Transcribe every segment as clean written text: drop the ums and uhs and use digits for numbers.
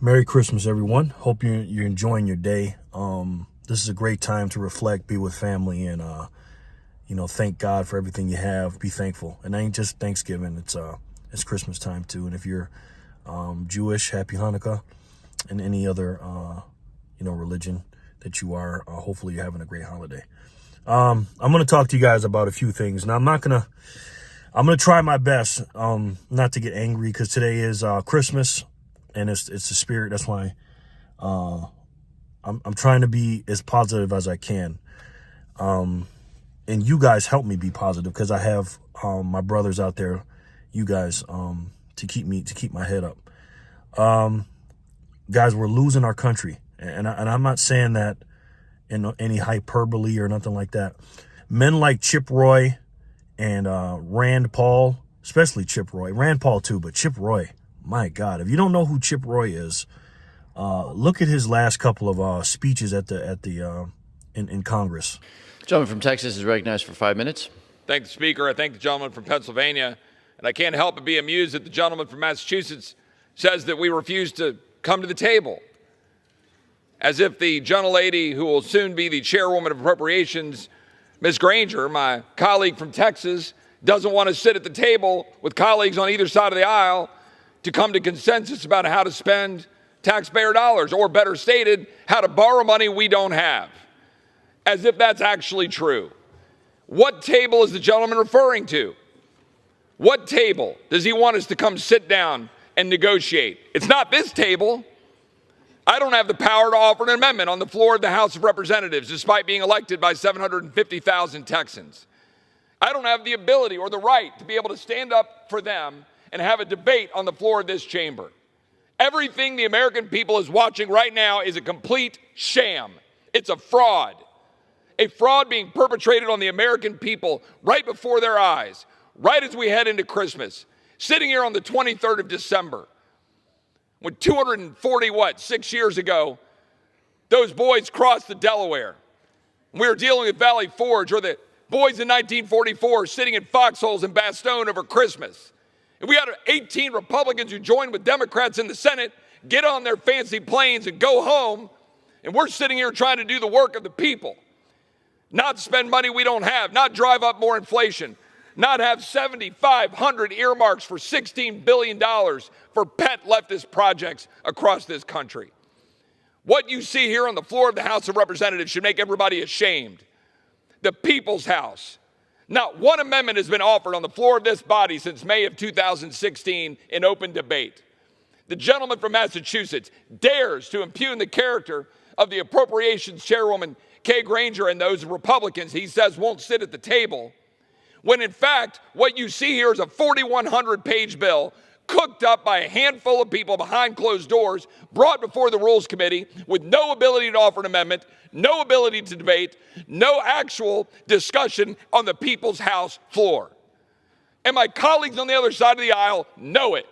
Merry Christmas, everyone. Hope you're enjoying your day. This is a great time to reflect, be with family, and thank God for everything you have. Be thankful, and it ain't just Thanksgiving. It's Christmas time too. And if you're Jewish, Happy Hanukkah, and any other religion that you are, hopefully you're having a great holiday. I'm going to talk to you guys about a few things. Now I'm going to try my best not to get angry, because today is Christmas. And it's the spirit. That's why I'm trying to be as positive as I can. And you guys help me be positive, because I have my brothers out there, you guys, to keep my head up. Guys, we're losing our country, and I'm not saying that in any hyperbole or nothing like that. Men like Chip Roy and Rand Paul, especially Chip Roy, Rand Paul too, but Chip Roy. My God, if you don't know who Chip Roy is, look at his last couple of speeches in Congress. The gentleman from Texas is recognized for 5 minutes. Thank the Speaker. I thank the gentleman from Pennsylvania. And I can't help but be amused that the gentleman from Massachusetts says that we refuse to come to the table, as if the gentlelady who will soon be the chairwoman of Appropriations, Ms. Granger, my colleague from Texas, doesn't want to sit at the table with colleagues on either side of the aisle to come to consensus about how to spend taxpayer dollars, or better stated, how to borrow money we don't have, as if that's actually true. What table is the gentleman referring to? What table does he want us to come sit down and negotiate? It's not this table. I don't have the power to offer an amendment on the floor of the House of Representatives, despite being elected by 750,000 Texans. I don't have the ability or the right to be able to stand up for them and have a debate on the floor of this chamber. Everything the American people is watching right now is a complete sham. It's a fraud being perpetrated on the American people right before their eyes, right as we head into Christmas, sitting here on the 23rd of December, when 6 years ago, those boys crossed the Delaware. We were dealing with Valley Forge, or the boys in 1944 sitting in foxholes in Bastogne over Christmas. And we had 18 Republicans who joined with Democrats in the Senate, get on their fancy planes and go home, and we're sitting here trying to do the work of the people. Not spend money we don't have, not drive up more inflation, not have 7,500 earmarks for $16 billion for pet leftist projects across this country. What you see here on the floor of the House of Representatives should make everybody ashamed. The People's House. Not one amendment has been offered on the floor of this body since May of 2016 in open debate. The gentleman from Massachusetts dares to impugn the character of the Appropriations Chairwoman Kay Granger and those Republicans he says won't sit at the table, when in fact what you see here is a 4,100-page bill cooked up by a handful of people behind closed doors, brought before the Rules Committee with no ability to offer an amendment, no ability to debate, no actual discussion on the People's House floor. And my colleagues on the other side of the aisle know it.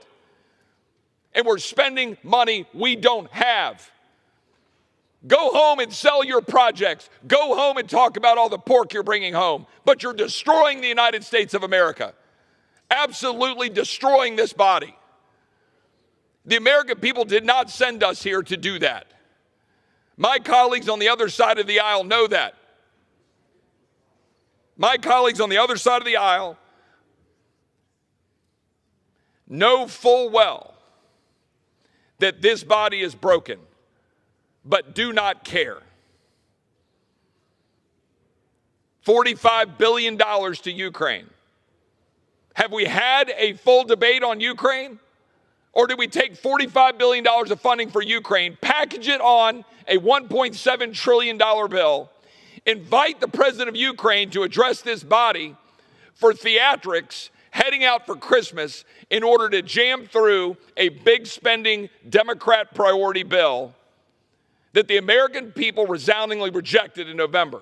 And we're spending money we don't have. Go home and sell your projects. Go home and talk about all the pork you're bringing home. But you're destroying the United States of America. Absolutely destroying this body. The American people did not send us here to do that. My colleagues on the other side of the aisle know that. My colleagues on the other side of the aisle know full well that this body is broken, but do not care. $45 billion to Ukraine. Have we had a full debate on Ukraine? Or did we take $45 billion of funding for Ukraine, package it on a $1.7 trillion bill, invite the president of Ukraine to address this body for theatrics heading out for Christmas in order to jam through a big spending Democrat priority bill that the American people resoundingly rejected in November?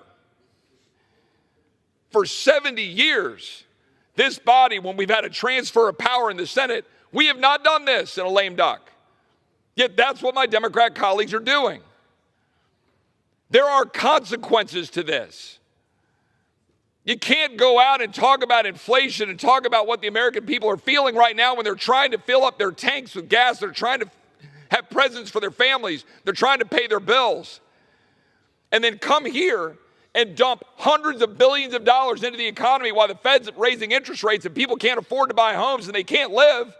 For 70 years, this body, when we've had a transfer of power in the Senate, we have not done this in a lame duck. Yet that's what my Democrat colleagues are doing. There are consequences to this. You can't go out and talk about inflation and talk about what the American people are feeling right now when they're trying to fill up their tanks with gas. They're trying to have presents for their families. They're trying to pay their bills. And then come here and dump hundreds of billions of dollars into the economy while the Fed's raising interest rates and people can't afford to buy homes and they can't live,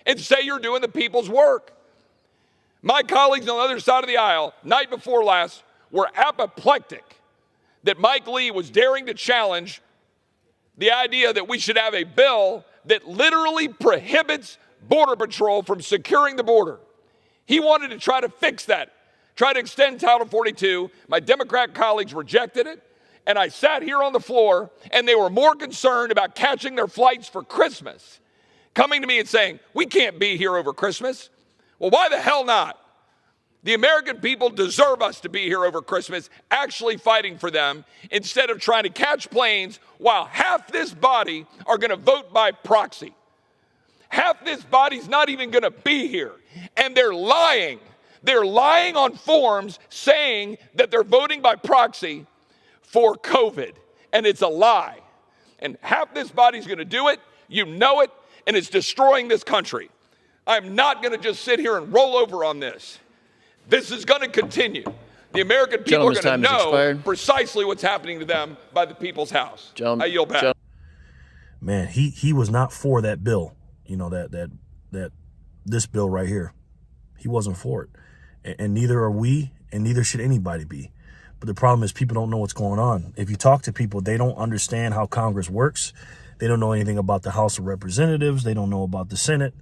and say you're doing the people's work. My colleagues on the other side of the aisle, night before last, were apoplectic that Mike Lee was daring to challenge the idea that we should have a bill that literally prohibits Border Patrol from securing the border. He wanted to try to fix that, try to extend Title 42. My Democrat colleagues rejected it, and I sat here on the floor, and they were more concerned about catching their flights for Christmas, coming to me and saying, we can't be here over Christmas. Well, why the hell not? The American people deserve us to be here over Christmas, actually fighting for them, instead of trying to catch planes while half this body are going to vote by proxy. Half this body's not even going to be here, and they're lying. They're lying on forms saying that they're voting by proxy for COVID, and it's a lie. And half this body's going to do it, you know it, and it's destroying this country. I'm not going to just sit here and roll over on this. This is going to continue. The American people are going to know precisely what's happening to them by the people's house. I yield back. Man, he was not for that bill. You know, that this bill right here. He wasn't for it. And neither are we, and neither should anybody be. But the problem is people don't know what's going on. If you talk to people, they don't understand how Congress works. They don't know anything about the House of Representatives. They don't know about the Senate.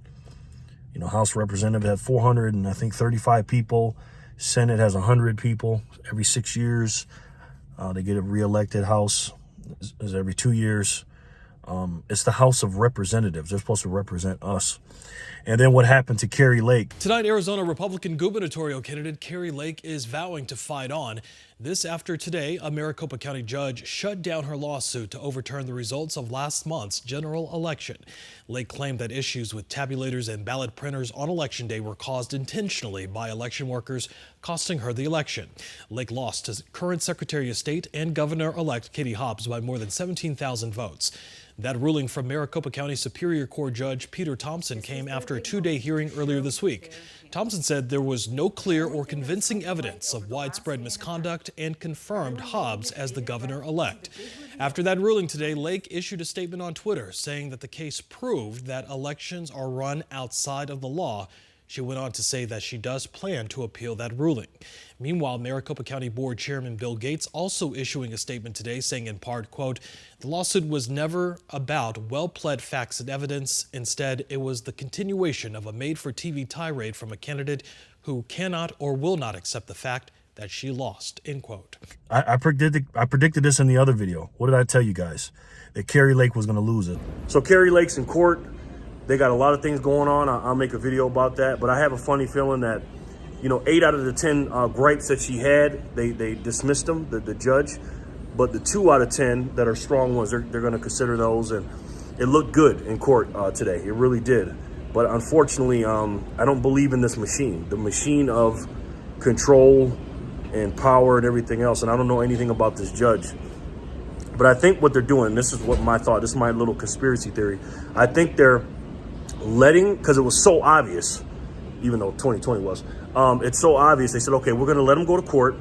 You know, House Representative has 435 people. Senate has 100 people every 6 years. They get a reelected House is every 2 years. It's the House of Representatives. They're supposed to represent us. And then what happened to Kari Lake? Tonight, Arizona Republican gubernatorial candidate Kari Lake is vowing to fight on. This after today, a Maricopa County judge shut down her lawsuit to overturn the results of last month's general election. Lake claimed that issues with tabulators and ballot printers on Election Day were caused intentionally by election workers, costing her the election. Lake lost to current Secretary of State and Governor-elect Katie Hobbs by more than 17,000 votes. That ruling from Maricopa County Superior Court Judge Peter Thompson came after a two-day hearing earlier this week. Thompson said there was no clear or convincing evidence of widespread misconduct and confirmed Hobbs as the governor-elect. After that ruling today, Lake issued a statement on Twitter saying that the case proved that elections are run outside of the law. She went on to say that she does plan to appeal that ruling. Meanwhile, Maricopa County Board Chairman Bill Gates also issuing a statement today saying in part, quote, the lawsuit was never about well-pled facts and evidence. Instead, it was the continuation of a made-for-TV tirade from a candidate who cannot or will not accept the fact that she lost, end quote. I predicted this in the other video. What did I tell you guys? That Kari Lake was going to lose it. So Kari Lake's in court. They got a lot of things going on. I'll make a video about that. But I have a funny feeling that, you know, 8 out of the 10 gripes that she had, they dismissed them, the judge. But the 2 out of 10 that are strong ones, they're going to consider those. And it looked good in court today. It really did. But unfortunately, I don't believe in this machine, the machine of control and power and everything else. And I don't know anything about this judge. But I think what they're doing, this is what my thought, this is my little conspiracy theory. I think they're letting, because it was so obvious, even though 2020 was, it's so obvious. They said, okay, we're going to let them go to court,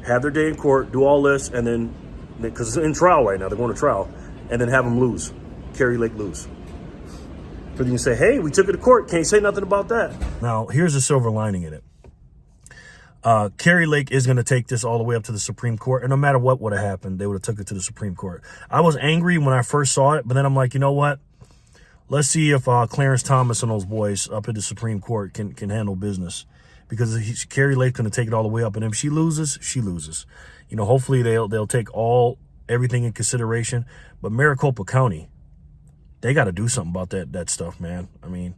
have their day in court, do all this, and then, because it's in trial right now, they're going to trial, and then have them lose, Kari Lake lose. So you can say, hey, we took it to court, can't say nothing about that. Now, here's the silver lining in it. Kari Lake is going to take this all the way up to the Supreme Court, and no matter what would have happened, they would have took it to the Supreme Court. I was angry when I first saw it, but then I'm like, you know what? Let's see if Clarence Thomas and those boys up at the Supreme Court can handle business, because Kari Lake's going to take it all the way up, and if she loses, she loses. You know, hopefully they'll take everything in consideration. But Maricopa County, they got to do something about that stuff, man. I mean,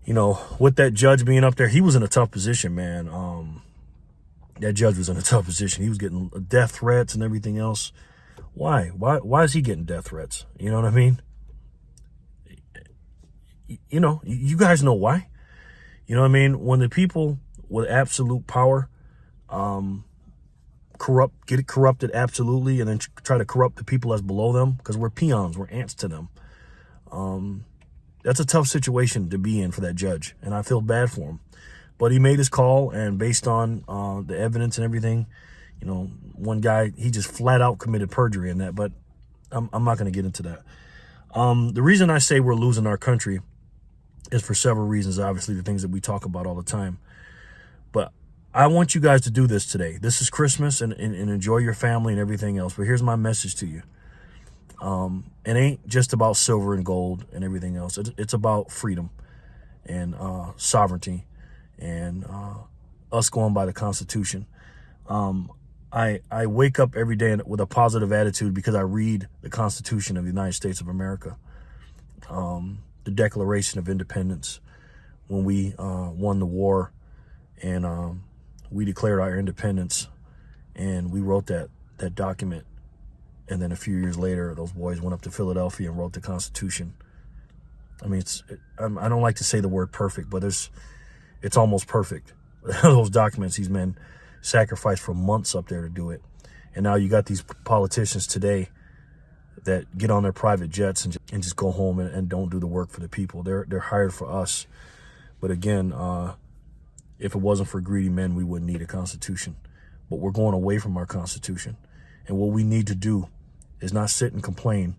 you know, with that judge being up there, he was in a tough position, man. That judge was in a tough position. He was getting death threats and everything else. Why is he getting death threats? You know what I mean? You know, you guys know why. You know what I mean? When the people with absolute power get corrupted absolutely, and then try to corrupt the people as below them, because we're peons, we're ants to them. that's a tough situation to be in for that judge, and I feel bad for him. But he made his call, and based on the evidence and everything, you know, one guy, he just flat out committed perjury in that, but I'm not going to get into that. The reason I say we're losing our country is for several reasons, obviously, the things that we talk about all the time. But I want you guys to do this today. This is Christmas, and enjoy your family and everything else. But here's my message to you. It ain't just about silver and gold and everything else. It's about freedom and sovereignty and us going by the Constitution. I wake up every day with a positive attitude because I read the Constitution of the United States of America, the Declaration of Independence, when we won the war and we declared our independence, and we wrote that document. And then a few years later, those boys went up to Philadelphia and wrote the Constitution. I mean, I don't like to say the word perfect, but it's almost perfect. Those documents, these men sacrificed for months up there to do it. And now you got these politicians today that get on their private jets and just go home and don't do the work for the people. They're hired for us. But again, if it wasn't for greedy men, we wouldn't need a Constitution. But we're going away from our Constitution. And what we need to do is not sit and complain,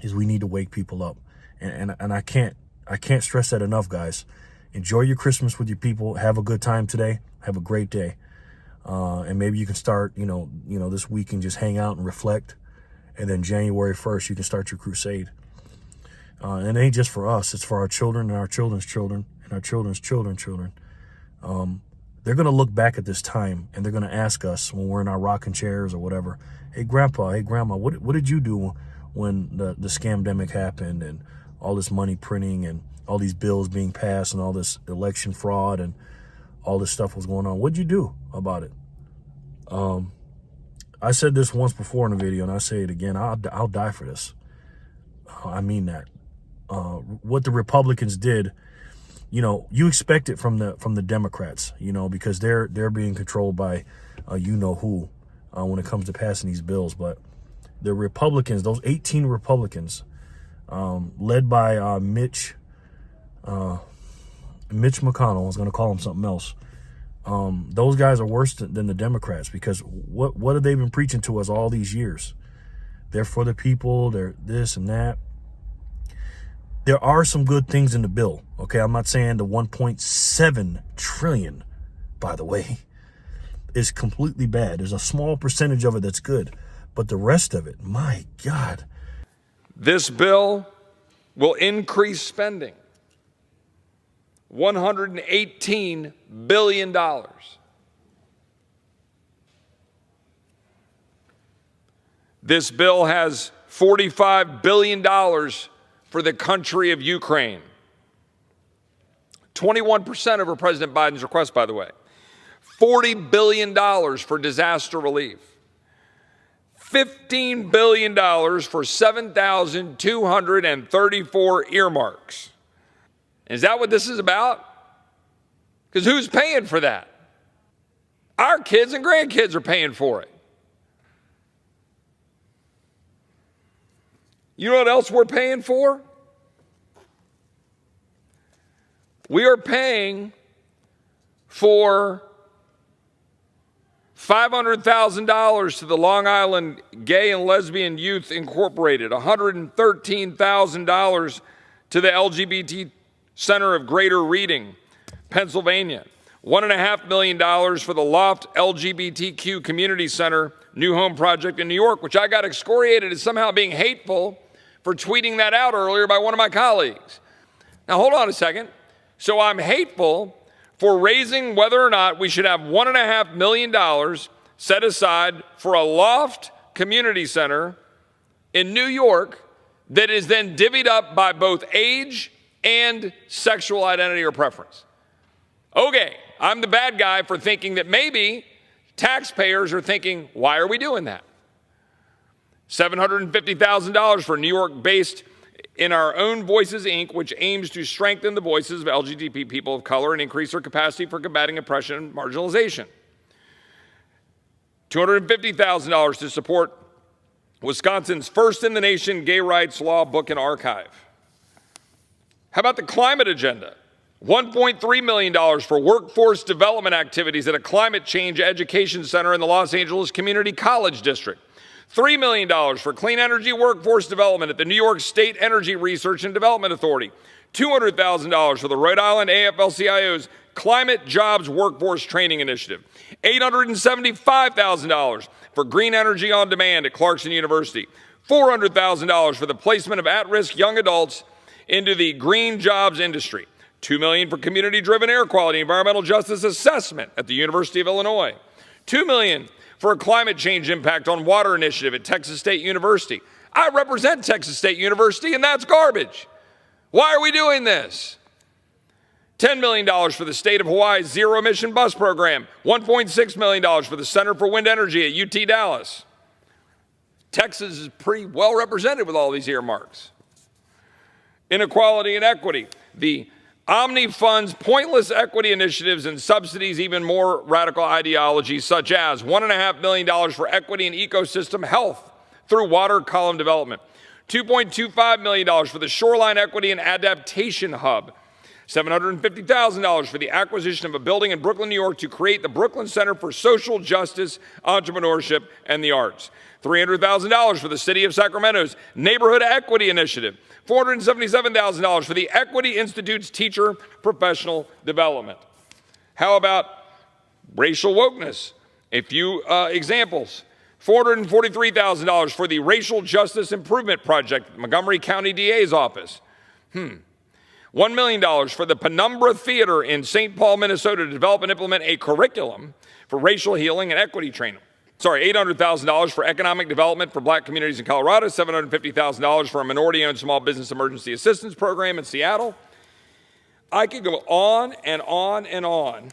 is we need to wake people up. And I can't stress that enough, guys. Enjoy your Christmas with your people. Have a good time today. Have a great day. And maybe you can start, you know, this week and just hang out and reflect. And then January 1st, you can start your crusade. And it ain't just for us. It's for our children and our children's children and our children's children. They're going to look back at this time and they're going to ask us when we're in our rocking chairs or whatever, hey, Grandpa, hey, Grandma, what did you do when the scamdemic happened and all this money printing and all these bills being passed and all this election fraud and all this stuff was going on? What'd you do about it? I said this once before in a video, and I say it again. I'll die for this. I mean that. What the Republicans did, you know, you expect it from the Democrats, you know, because they're being controlled by you know who when it comes to passing these bills. But the Republicans, those 18 Republicans, led by Mitch McConnell, I was going to call him something else. Those guys are worse than the Democrats, because what have they been preaching to us all these years? They're for the people, they're this and that. There are some good things in the bill, okay? I'm not saying the 1.7 trillion, by the way, is completely bad. There's a small percentage of it that's good, but the rest of it, my God. This bill will increase spending $118 billion. This bill has $45 billion for the country of Ukraine. 21% over President Biden's request, by the way. $40 billion for disaster relief. $15 billion for 7,234 earmarks. Is that what this is about? Because who's paying for that? Our kids and grandkids are paying for it. You know what else we're paying for? We are paying for $500,000 to the Long Island Gay and Lesbian Youth Incorporated, $113,000 to the LGBT Center of Greater Reading, Pennsylvania, $1.5 million for the Loft LGBTQ Community Center New Home Project in New York, which I got excoriated as somehow being hateful for tweeting that out earlier by one of my colleagues. Now, hold on a second. So I'm hateful for raising whether or not we should have $1.5 million set aside for a Loft Community Center in New York that is then divvied up by both age and sexual identity or preference. Okay, I'm the bad guy for thinking that maybe taxpayers are thinking, why are we doing that? $750,000 for New York-based In Our Own Voices, Inc., which aims to strengthen the voices of LGBT people of color and increase their capacity for combating oppression and marginalization. $250,000 to support Wisconsin's first-in-the-nation gay rights law book and archive. How about the climate agenda? $1.3 million for workforce development activities at a climate change education center in the Los Angeles Community College District. $3 million for clean energy workforce development at the New York State Energy Research and Development Authority. $200,000 for the Rhode Island AFL-CIO's Climate Jobs Workforce Training Initiative. $875,000 for green energy on demand at Clarkson University. $400,000 for the placement of at-risk young adults into the green jobs industry. $2 million for community-driven air quality environmental justice assessment at the University of Illinois. $2 million for a climate change impact on water initiative at Texas State University. I represent Texas State University, and that's garbage. Why are we doing this? $10 million for the state of Hawaii's zero-emission bus program. $1.6 million for the Center for Wind Energy at UT Dallas. Texas is pretty well represented with all these earmarks. Inequality and equity. The Omni funds pointless equity initiatives and subsidies even more radical ideologies, such as $1.5 million for equity and ecosystem health through water column development, $2.25 million for the Shoreline Equity and Adaptation Hub, $750,000 for the acquisition of a building in Brooklyn, New York to create the Brooklyn Center for Social Justice, Entrepreneurship, and the Arts, $300,000 for the City of Sacramento's Neighborhood Equity Initiative, $477,000 for the Equity Institute's Teacher Professional Development. How about racial wokeness? A few examples. $443,000 for the Racial Justice Improvement Project at Montgomery County DA's office. $1 million for the Penumbra Theater in St. Paul, Minnesota to develop and implement a curriculum for racial healing and equity training. $800,000 for economic development for black communities in Colorado, $750,000 for a minority-owned small business emergency assistance program in Seattle. I could go on and on and on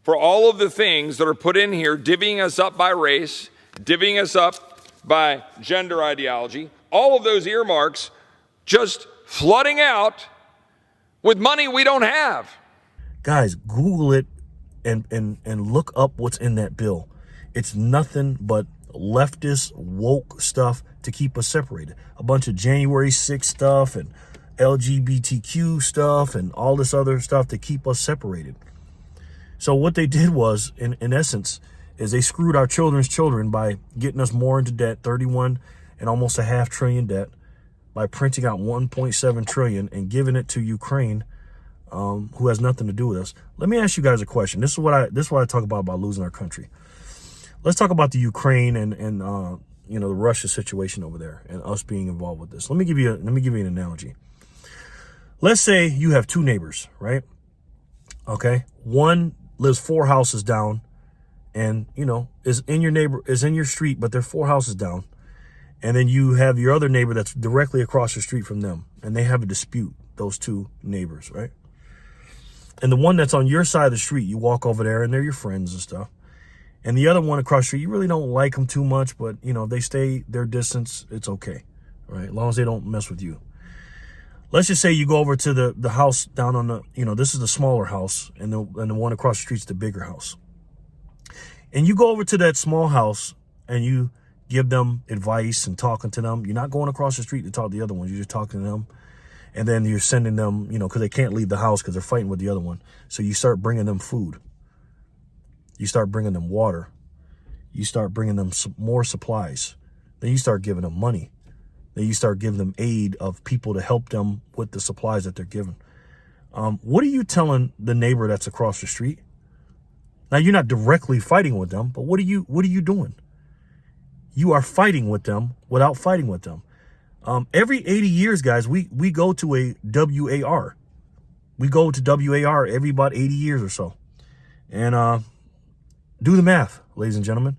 for all of the things that are put in here, divvying us up by race, divvying us up by gender ideology, all of those earmarks just flooding out with money we don't have. Guys, Google it and look up what's in that bill. It's nothing but leftist woke stuff to keep us separated. A bunch of January 6th stuff and LGBTQ stuff and all this other stuff to keep us separated. So what they did was, in essence, is they screwed our children's children by getting us more into debt, 31 and almost $500 billion debt, by printing out 1.7 trillion and giving it to Ukraine, who has nothing to do with us. Let me ask you guys a question. This is what I talk about losing our country. Let's talk about the Ukraine and the Russia situation over there and us being involved with this. Let me give you an analogy. Let's say you have two neighbors, right? Okay, one lives 4 houses down, and is in your street, but they're 4 houses down. And then you have your other neighbor that's directly across the street from them, and they have a dispute, those two neighbors, right? And the one that's on your side of the street, you walk over there and they're your friends and stuff. And the other one across the street, you really don't like them too much, but they stay their distance, it's okay, right? As long as they don't mess with you. Let's just say you go over to the house down on the, this is the smaller house, and the one across the street's the bigger house. And you go over to that small house and you give them advice and talking to them. You're not going across the street to talk to the other ones. You're just talking to them. And then you're sending them, because they can't leave the house because they're fighting with the other one. So you start bringing them food. You start bringing them water. You start bringing them some more supplies. Then you start giving them money. Then you start giving them aid of people to help them with the supplies that they're given. What are you telling the neighbor that's across the street? Now, you're not directly fighting with them, but what are you doing? You are fighting with them without fighting with them. Every 80 years, guys, we go to a WAR. We go to WAR every about 80 years or so. And do the math, ladies and gentlemen.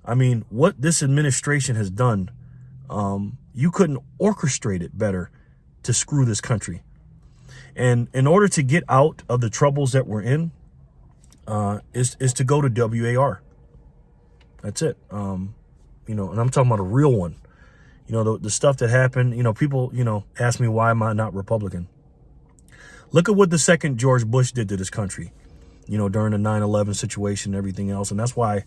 I mean, what this administration has done, you couldn't orchestrate it better to screw this country. And in order to get out of the troubles that we're in, is to go to WAR. That's it. And I'm talking about a real one. The stuff that happened, people, ask me, why am I not Republican? Look at what the second George Bush did to this country, during the 9/11 situation and everything else. And that's why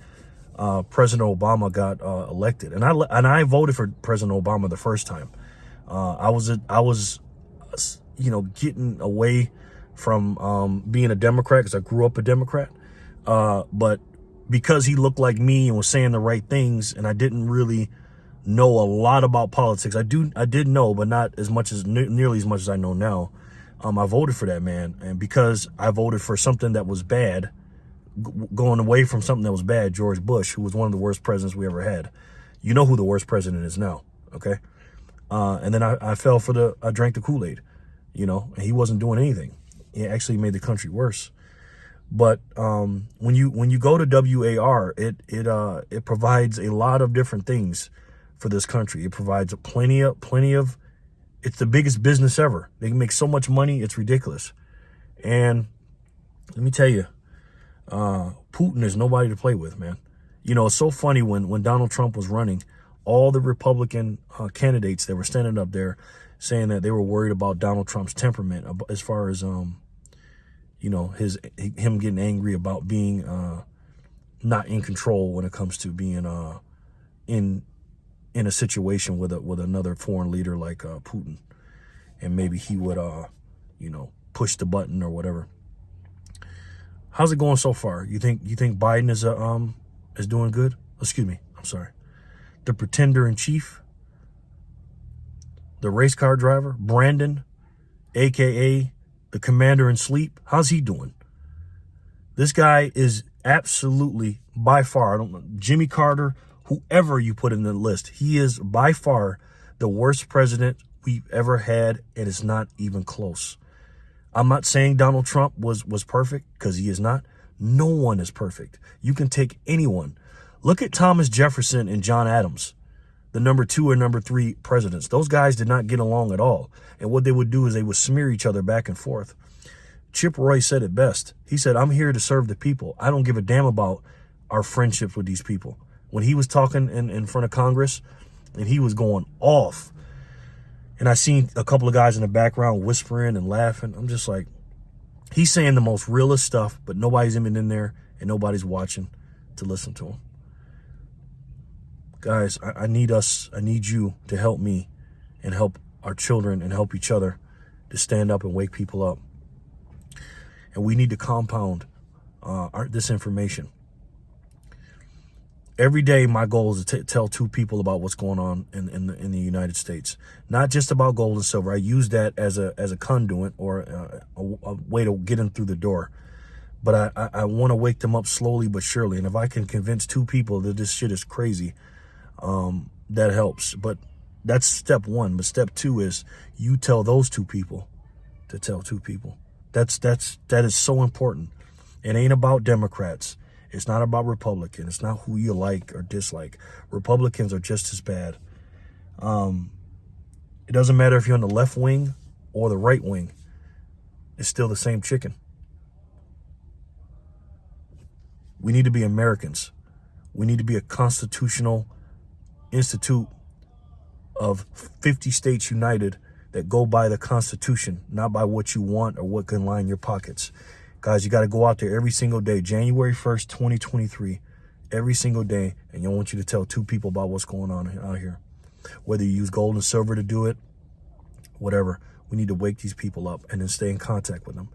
President Obama got elected. And I voted for President Obama the first time. I was getting away from being a Democrat, because I grew up a Democrat. But because he looked like me and was saying the right things, and I didn't really know a lot about politics. I did know, but not as much as nearly as much as I know now. I voted for that man, and because I voted for something that was bad, going away from something that was bad, George Bush, who was one of the worst presidents we ever had. You know who the worst president is now, okay? And then I fell for I drank the Kool-Aid, and he wasn't doing anything. He actually made the country worse. But when you go to WAR, it provides a lot of different things for this country. It provides plenty of. It's the biggest business ever. They can make so much money, it's ridiculous. And let me tell you, Putin is nobody to play with, man. It's so funny when Donald Trump was running, all the Republican candidates that were standing up there saying that they were worried about Donald Trump's temperament as far as him getting angry about being not in control when it comes to being in a situation with another foreign leader like Putin, and maybe he would push the button or whatever. How's it going so far? You think Biden is doing good? Excuse me, I'm sorry. The pretender in chief, the race car driver, Brandon, aka the commander in sleep, how's he doing? This guy is absolutely, by far, I don't know, Jimmy Carter, whoever you put in the list, he is by far the worst president we've ever had, and it's not even close. I'm not saying Donald Trump was perfect, because he is not. No one is perfect. You can take anyone. Look at Thomas Jefferson and John Adams, the number 2 and number 3 presidents. Those guys did not get along at all. And what they would do is they would smear each other back and forth. Chip Roy said it best. He said, "I'm here to serve the people. I don't give a damn about our friendships with these people." When he was talking in front of Congress, and he was going off, and I seen a couple of guys in the background whispering and laughing, I'm just like, he's saying the most realest stuff, but nobody's even in there, and nobody's watching to listen to him. Guys, I need you to help me and help our children and help each other to stand up and wake people up. And we need to compound this information. Every day, my goal is to tell 2 people about what's going on in the United States. Not just about gold and silver. I use that as a conduit or a way to get them through the door. But I want to wake them up slowly but surely. And if I can convince 2 people that this shit is crazy, that helps. But that's step 1. But step 2 is you tell those 2 people to tell 2 people. That is so important. It ain't about Democrats. It's not about Republicans. It's not who you like or dislike. Republicans are just as bad. It doesn't matter if you're on the left wing or the right wing. It's still the same chicken. We need to be Americans. We need to be a constitutional institute of 50 states united that go by the Constitution, not by what you want or what can line your pockets. Guys, you got to go out there every single day, January 1st, 2023, every single day, and I want you to tell 2 people about what's going on out here. Whether you use gold and silver to do it, whatever, we need to wake these people up and then stay in contact with them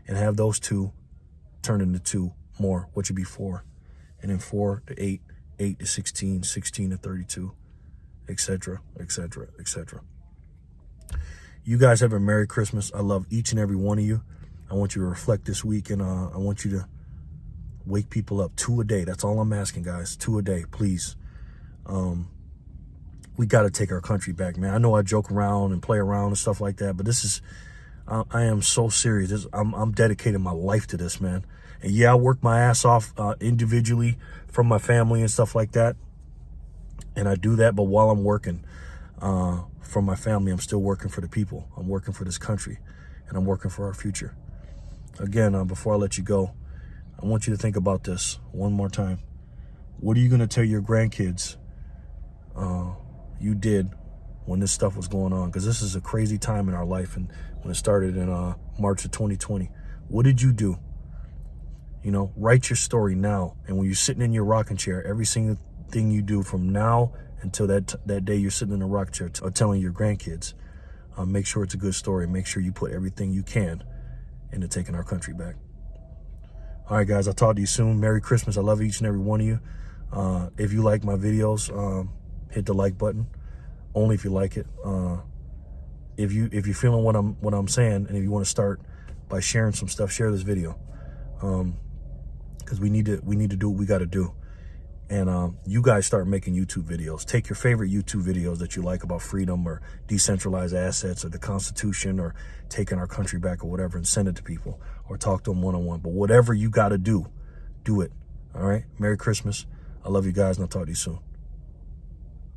and have those 2 turn into 2 more, which would be 4, and then 4 to 8, 8 to 16, 16 to 32, etc., etc., etc. You guys have a Merry Christmas. I love each and every one of you. I want you to reflect this week, and I want you to wake people up 2 a day. That's all I'm asking, guys. 2 a day, please. We got to take our country back, man. I know I joke around and play around and stuff like that, but this is, I am so serious. I'm dedicating my life to this, man. And yeah, I work my ass off individually from my family and stuff like that. And I do that, but while I'm working from my family, I'm still working for the people. I'm working for this country, and I'm working for our future. Again, before I let you go, I want you to think about this one more time. What are you going to tell your grandkids you did when this stuff was going on? Because this is a crazy time in our life, and when it started in March of 2020. What did you do? Write your story now. And when you're sitting in your rocking chair, every single thing you do from now until that day you're sitting in a rocking chair telling your grandkids, Make sure it's a good story. Make sure you put everything you can into taking our country back. All right, guys, I'll talk to you soon. Merry Christmas. I love each and every one of you. If you like my videos, hit the like button. Only if you like it. If you're feeling what I'm saying, and if you want to start by sharing some stuff, share this video. Because we need to do what we got to do. And you guys start making YouTube videos. Take your favorite YouTube videos that you like about freedom or decentralized assets or the Constitution or taking our country back or whatever, and send it to people or talk to them one-on-one. But whatever you got to do it. All right? Merry Christmas. I love you guys, and I'll talk to you soon.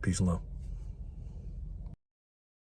Peace and love.